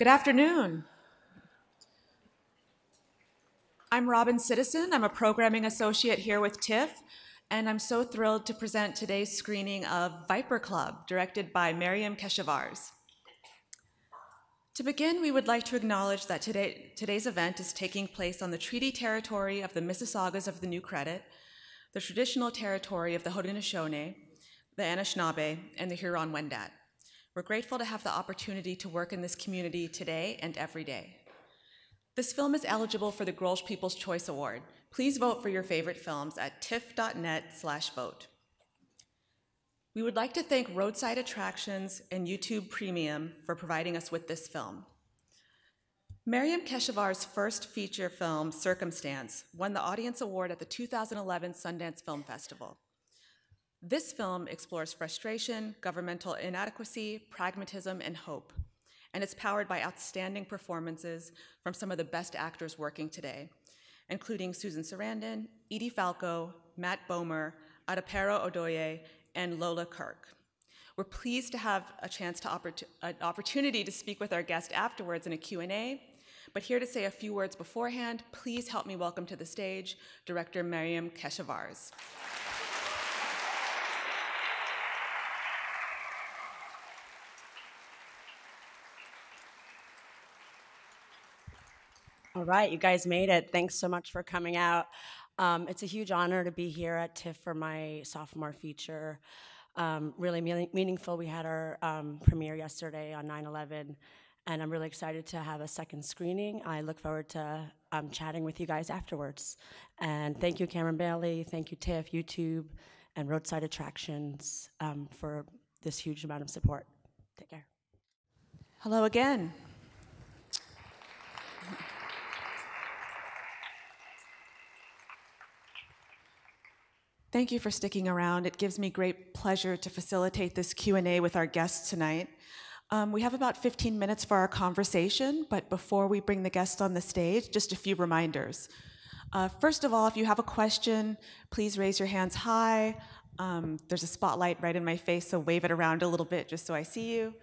Good afternoon. I'm Robin Citizen. I'm a programming associate here with TIFF, and I'm so thrilled to present today's screening of VIPER Club, directed by Maryam Keshavarz. To begin, we would like to acknowledge that today's event is taking place on the treaty territory of the Mississaugas of the New Credit, the traditional territory of the Haudenosaunee, the Anishinaabe, and the Huron-Wendat. We're grateful to have the opportunity to work in this community today and every day. This film is eligible for the Grolsch People's Choice Award. Please vote for your favorite films at tiff.net/vote. We would like to thank Roadside Attractions and YouTube Premium for providing us with this film. Maryam Keshavar's first feature film, Circumstance, won the Audience Award at the 2011 Sundance Film Festival. This film explores frustration, governmental inadequacy, pragmatism, and hope, and it's powered by outstanding performances from some of the best actors working today, including Susan Sarandon, Edie Falco, Matt Bomer, Adepero Odoye, and Lola Kirk. We're pleased to have a an opportunity to speak with our guest afterwards in a Q&A, but here to say a few words beforehand, please help me welcome to the stage Director Maryam Keshavarz. All right, you guys made it. Thanks so much for coming out. It's a huge honor to be here at TIFF for my sophomore feature. Really meaningful. We had our premiere yesterday on 9/11, and I'm really excited to have a second screening. I look forward to chatting with you guys afterwards. And thank you, Cameron Bailey. Thank you, TIFF, YouTube, and Roadside Attractions for this huge amount of support. Take care. Hello again. Thank you for sticking around. It gives me great pleasure to facilitate this Q&A with our guests tonight. We have about 15 minutes for our conversation, but before we bring the guests on the stage, just a few reminders. First of all, if you have a question, please raise your hands high. There's a spotlight right in my face, so wave it around a little bit just so I see you.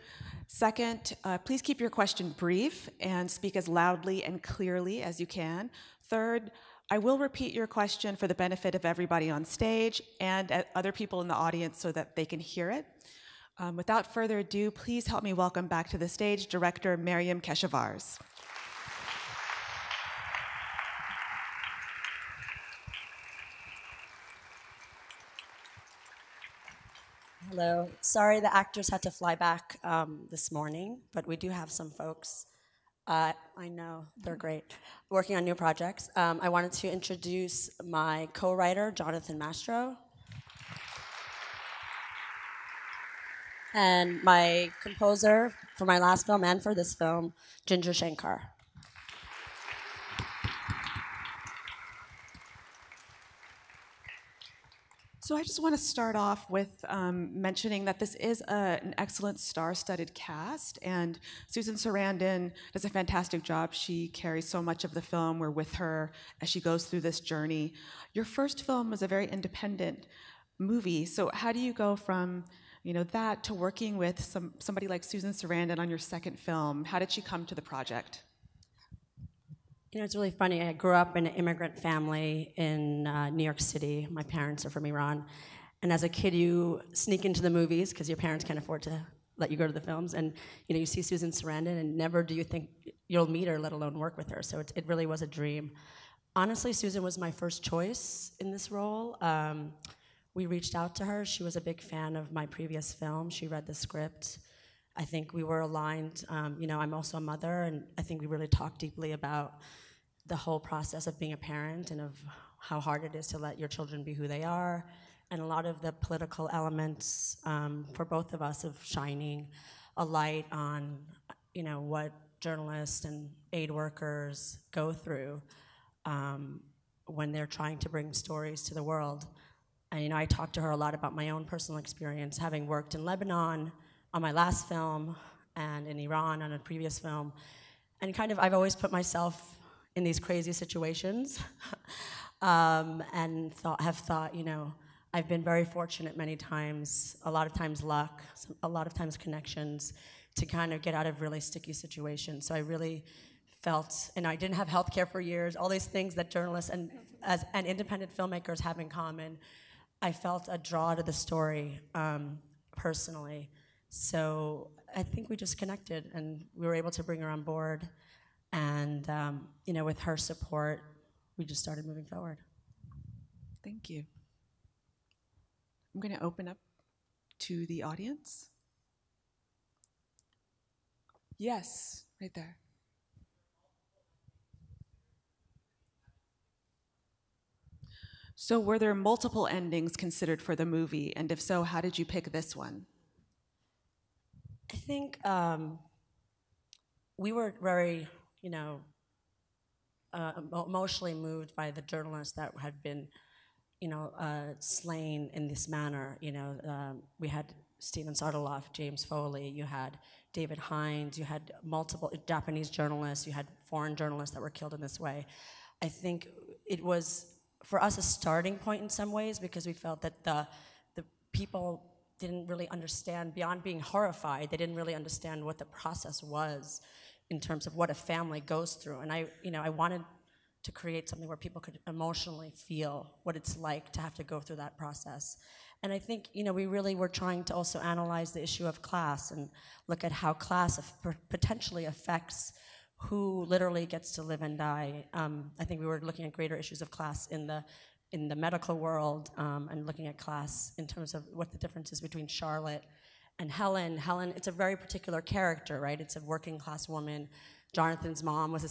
Second, please keep your question brief and speak as loudly and clearly as you can. Third, I will repeat your question for the benefit of everybody on stage and other people in the audience so that they can hear it. Without further ado, please help me welcome back to the stage Director Maryam Keshavarz. Hello. Sorry the actors had to fly back this morning, but we do have some folks. I know, they're great. Working on new projects. I wanted to introduce my co-writer, Jonathan Mastro, and my composer for my last film and for this film, Ginger Shankar. So I just want to start off with mentioning that this is an excellent star-studded cast, and Susan Sarandon does a fantastic job. She carries so much of the film. We're with her as she goes through this journey. Your first film was a very independent movie, so how do you go from that to working with somebody like Susan Sarandon on your second film? How did she come to the project? It's really funny. I grew up in an immigrant family in New York City. My parents are from Iran. And as a kid, you sneak into the movies because your parents can't afford to let you go to the films. And you see Susan Sarandon, and never do you think you'll meet her, let alone work with her. So it really was a dream. Honestly, Susan was my first choice in this role. We reached out to her. She was a big fan of my previous film. She read the script. I think we were aligned. I'm also a mother, and I think we really talked deeply about the whole process of being a parent and of how hard it is to let your children be who they are, and a lot of the political elements for both of us of shining a light on, what journalists and aid workers go through when they're trying to bring stories to the world. And I talked to her a lot about my own personal experience, having worked in Lebanon on my last film and in Iran on a previous film. And I've always put myself in these crazy situations and have thought, I've been very fortunate many times, a lot of times luck, a lot of times connections, to kind of get out of really sticky situations. So I really felt, and I didn't have healthcare for years, all these things that journalists and independent filmmakers have in common. I felt a draw to the story personally. So I think we just connected, and we were able to bring her on board. And with her support, we just started moving forward. Thank you. I'm going to open up to the audience. Yes, right there. So were there multiple endings considered for the movie? And if so, how did you pick this one? I think we were very, emotionally moved by the journalists that had been, slain in this manner. We had Steven Sardeloff, James Foley, you had David Hines, you had multiple Japanese journalists, you had foreign journalists that were killed in this way. I think it was, for us, a starting point in some ways, because we felt that the people didn't really understand, beyond being horrified, they didn't really understand what the process was in terms of what a family goes through. And I wanted to create something where people could emotionally feel what it's like to have to go through that process. And I think, we really were trying to also analyze the issue of class and look at how class potentially affects who literally gets to live and die. I think we were looking at greater issues of class in the medical world, and looking at class in terms of what the difference is between Charlotte and Helen. Helen, it's a very particular character, right? It's a working class woman. Jonathan's mom was a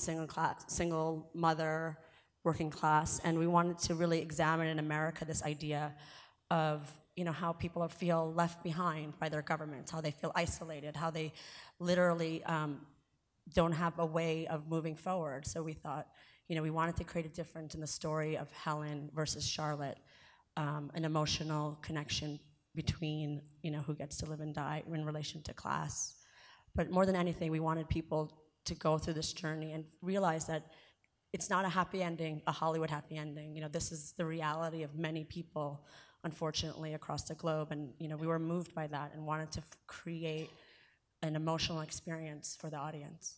single mother, working class, and we wanted to really examine in America this idea of how people feel left behind by their governments, how they feel isolated, how they literally don't have a way of moving forward. So we thought, we wanted to create a difference in the story of Helen versus Charlotte, an emotional connection between, who gets to live and die in relation to class. But more than anything, we wanted people to go through this journey and realize that it's not a happy ending, a Hollywood happy ending. This is the reality of many people, unfortunately, across the globe. And, we were moved by that and wanted to create an emotional experience for the audience.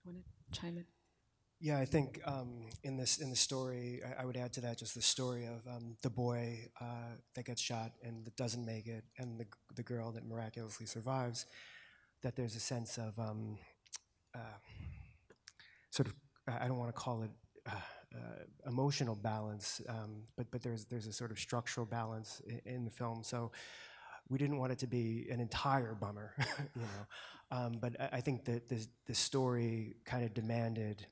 You want to chime in? Yeah, I think in the story, I would add to that just the story of the boy that gets shot and that doesn't make it, and the girl that miraculously survives. That there's a sense of sort of, I don't want to call it emotional balance, but there's a sort of structural balance in the film. So we didn't want it to be an entire bummer, but I think that the story kind of demanded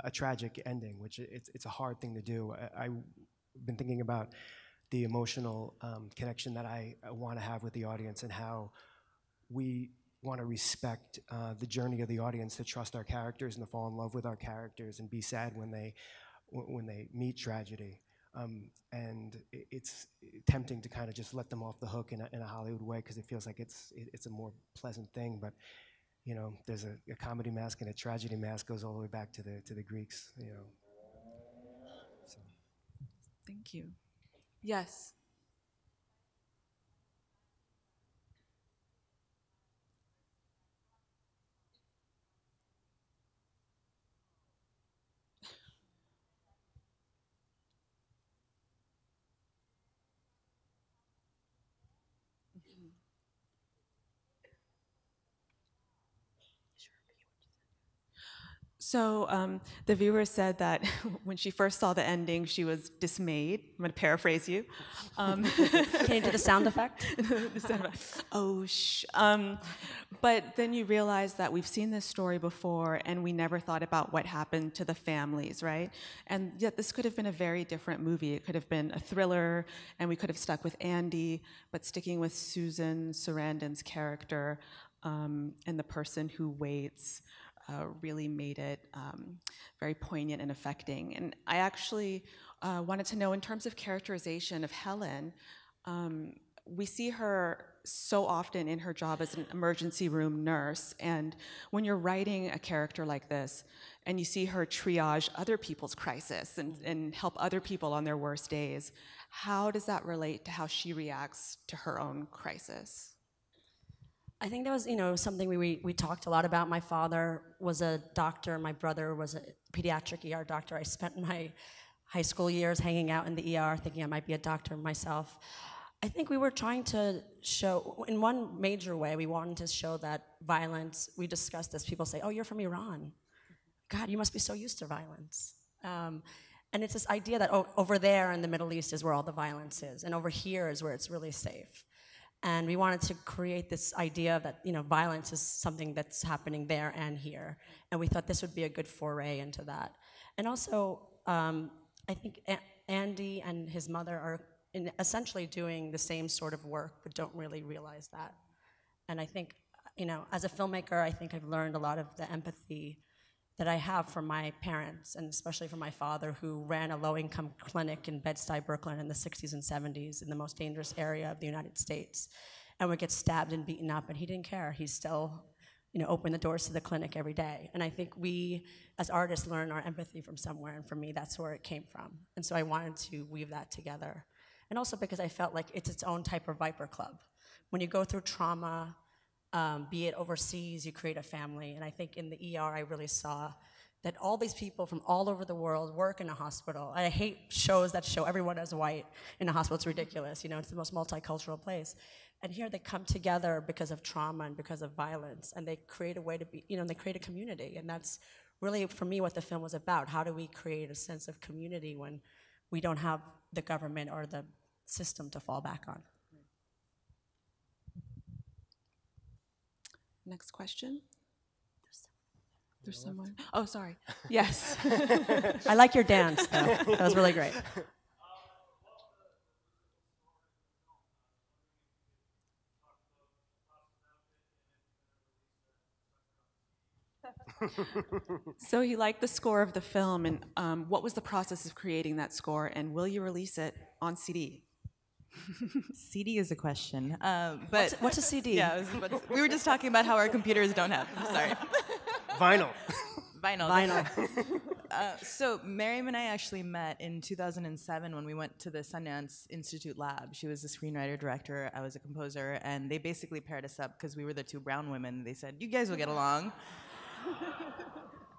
a tragic ending, which it's a hard thing to do. I've been thinking about the emotional connection that I want to have with the audience, and how we want to respect the journey of the audience, to trust our characters and to fall in love with our characters and be sad when they meet tragedy. And it's tempting to kind of just let them off the hook in a Hollywood way, because it feels like it's a more pleasant thing. But there's a comedy mask and a tragedy mask goes all the way back to the Greeks. So. Thank you. Yes. So the viewer said that when she first saw the ending, she was dismayed. I'm going to paraphrase you. Can you do the sound effect? Oh, shh. But then you realize that we've seen this story before, and we never thought about what happened to the families, right? And yet this could have been a very different movie. It could have been a thriller, and we could have stuck with Andy, but sticking with Susan Sarandon's character and the person who waits. Really made it very poignant and affecting. And I actually wanted to know, in terms of characterization of Helen, we see her so often in her job as an emergency room nurse, and when you're writing a character like this, and you see her triage other people's crisis and help other people on their worst days, how does that relate to how she reacts to her own crisis? I think that was, something we talked a lot about. My father was a doctor. My brother was a pediatric ER doctor. I spent my high school years hanging out in the ER, thinking I might be a doctor myself. I think we were trying to show, in one major way, we wanted to show that violence, we discussed this, people say, oh, you're from Iran. God, you must be so used to violence. And it's this idea that over there in the Middle East is where all the violence is, and over here is where it's really safe. And we wanted to create this idea that violence is something that's happening there and here. And we thought this would be a good foray into that. And also, I think Andy and his mother are essentially doing the same sort of work, but don't really realize that. And I think, as a filmmaker, I think I've learned a lot of the empathy that I have from my parents, and especially from my father, who ran a low-income clinic in Bed-Stuy, Brooklyn in the 60s and 70s in the most dangerous area of the United States, and would get stabbed and beaten up, and he didn't care. He still opened the doors to the clinic every day. And I think we, as artists, learn our empathy from somewhere, and for me, that's where it came from. And so I wanted to weave that together. And also because I felt like it's its own type of VIPER club. When you go through trauma, be it overseas, you create a family. And I think in the ER, I really saw that all these people from all over the world work in a hospital. And I hate shows that show everyone as white in a hospital. It's ridiculous. It's the most multicultural place. And here they come together because of trauma and because of violence. And they create a way to be, they create a community. And that's really, for me, what the film was about. How do we create a sense of community when we don't have the government or the system to fall back on? Next question. There's someone. Oh, sorry. Yes. I like your dance, though. That was really great. So you liked the score of the film, and what was the process of creating that score, and will you release it on CD? CD is a question, but what's a CD? Yeah, we were just talking about how our computers don't have. Sorry, Vinyl. So Maryam and I actually met in 2007 when we went to the Sundance Institute lab. She was a screenwriter director. I was a composer, and they basically paired us up because we were the two brown women. They said, "You guys will get along."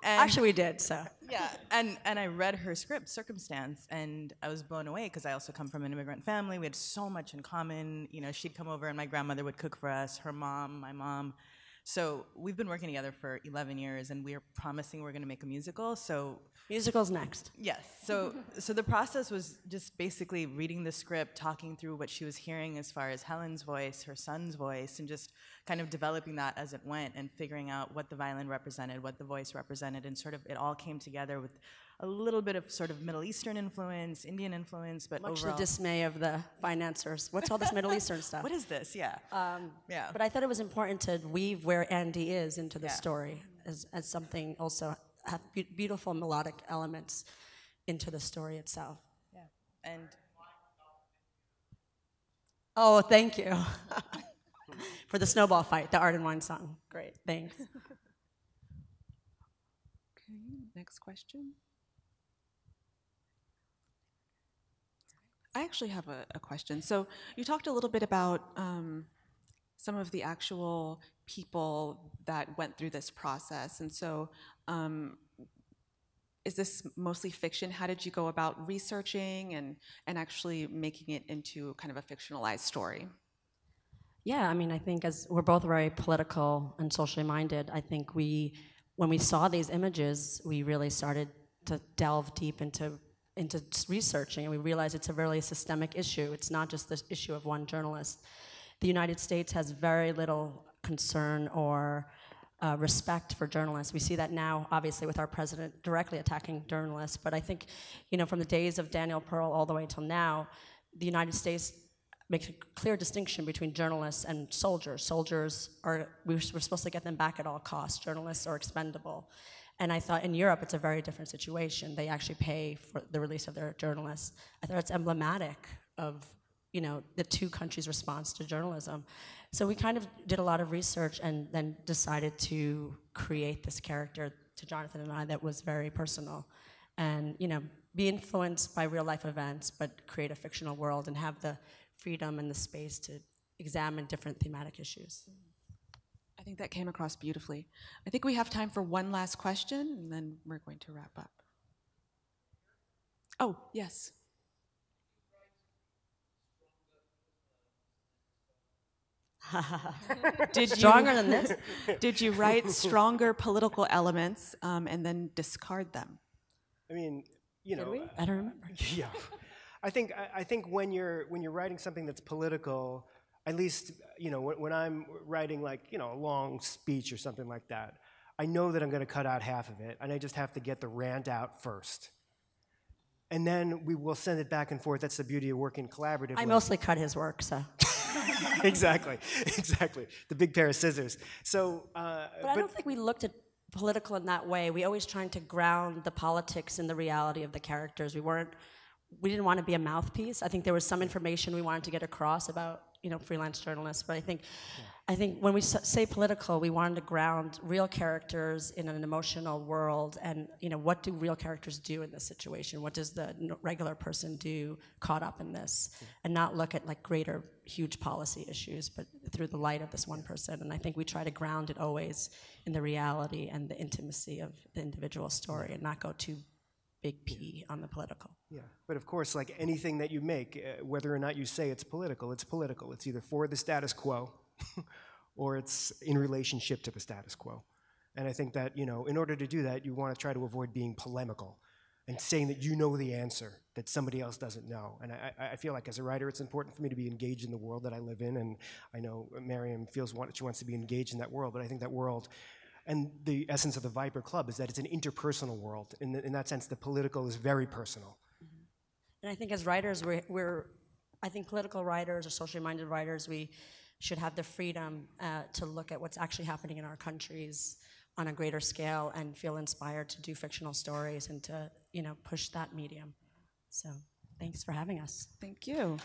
And actually, we did, so. Yeah, and I read her script, Circumstance, and I was blown away because I also come from an immigrant family. We had so much in common. She'd come over and my grandmother would cook for us, her mom, my mom. So we've been working together for 11 years, and we're promising we're going to make a musical. So musical's next. Yes. So the process was just basically reading the script, talking through what she was hearing as far as Helen's voice, her son's voice, and just kind of developing that as it went and figuring out what the violin represented, what the voice represented, and sort of it all came together with a little bit of sort of Middle Eastern influence, Indian influence, but much overall, the dismay of the financiers. What's all this Middle Eastern stuff? What is this? Yeah. Yeah. But I thought it was important to weave where Andy is into the story as something also have beautiful melodic elements into the story itself. Yeah. And oh, thank you for the snowball fight, the Art and Wine song. Great, thanks. Okay, next question. I actually have a question. So you talked a little bit about some of the actual people that went through this process. And so is this mostly fiction? How did you go about researching and actually making it into kind of a fictionalized story? Yeah, I mean, I think as we're both very political and socially minded, I think when we saw these images, we really started to delve deep into researching, and we realized it's a really systemic issue. It's not just the issue of one journalist. The United States has very little concern or respect for journalists. We see that now, obviously, with our president directly attacking journalists. But I think, from the days of Daniel Pearl all the way till now, the United States makes a clear distinction between journalists and soldiers. Soldiers we're supposed to get them back at all costs. Journalists are expendable. And I thought in Europe, it's a very different situation. They actually pay for the release of their journalists. I thought it's emblematic of, the two countries' response to journalism. So we kind of did a lot of research and then decided to create this character to Jonathan and I that was very personal. And, be influenced by real life events, but create a fictional world and have the freedom and the space to examine different thematic issues. think that came across beautifully. I think we have time for one last question, and then we're going to wrap up. Oh, yes. Stronger than this? Did you write stronger political elements and then discard them? I mean, you know. Did we? I don't remember. Yeah. I think when you're writing something that's political, at least, you know, when I'm writing like, you know, a long speech or something like that, I know that I'm going to cut out half of it, and I just have to get the rant out first. And then we will send it back and forth. That's the beauty of working collaboratively. I mostly cut his work, so. Exactly. The big pair of scissors. So, but I don't think we looked at political in that way. We always trying to ground the politics in the reality of the characters. We didn't want to be a mouthpiece. I think there was some information we wanted to get across about, you know, freelance journalists. But I think when we say political, we wanted to ground real characters in an emotional world, and, you know, what do real characters do in this situation? What does the regular person do caught up in this? And not look at like greater, huge policy issues, but through the light of this one person. And I think we try to ground it always in the reality and the intimacy of the individual story, and not go too big P on the political. Yeah, but of course, like anything that you make, whether or not you say it's political, it's political. It's either for the status quo or it's in relationship to the status quo. And I think that, you know, in order to do that, you want to try to avoid being polemical and saying that you know the answer that somebody else doesn't know. And I feel like as a writer, it's important for me to be engaged in the world that I live in, and I know Maryam feels she wants to be engaged in that world, but I think that world, and the essence of the VIPER Club is that it's an interpersonal world. In that sense, the political is very personal. And I think as writers, I think political writers or socially minded writers, we should have the freedom to look at what's actually happening in our countries on a greater scale and feel inspired to do fictional stories and to, you know, push that medium. So thanks for having us. Thank you.